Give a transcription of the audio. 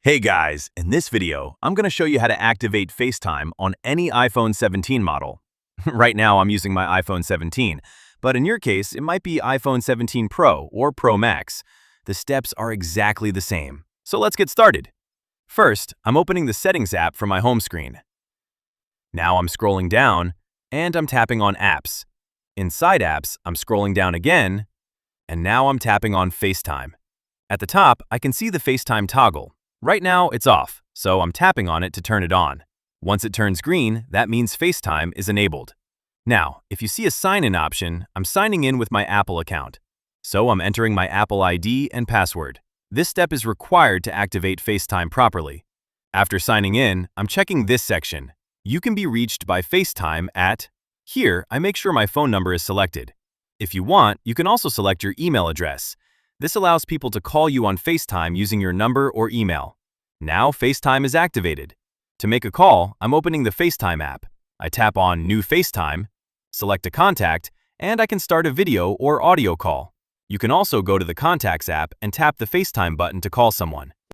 Hey guys, in this video, I'm going to show you how to activate FaceTime on any iPhone 17 model. Right now, I'm using my iPhone 17, but in your case, it might be iPhone 17 Pro or Pro Max. The steps are exactly the same. So let's get started. First, I'm opening the Settings app from my home screen. Now I'm scrolling down, and I'm tapping on Apps. Inside Apps, I'm scrolling down again, and now I'm tapping on FaceTime. At the top, I can see the FaceTime toggle. Right now, it's off, so I'm tapping on it to turn it on. Once it turns green, that means FaceTime is enabled. Now, if you see a sign-in option, I'm signing in with my Apple account. So I'm entering my Apple ID and password. This step is required to activate FaceTime properly. After signing in, I'm checking this section. You can be reached by FaceTime at... Here, I make sure my phone number is selected. If you want, you can also select your email address. This allows people to call you on FaceTime using your number or email. Now FaceTime is activated. To make a call, I'm opening the FaceTime app. I tap on New FaceTime, select a contact, and I can start a video or audio call. You can also go to the Contacts app and tap the FaceTime button to call someone.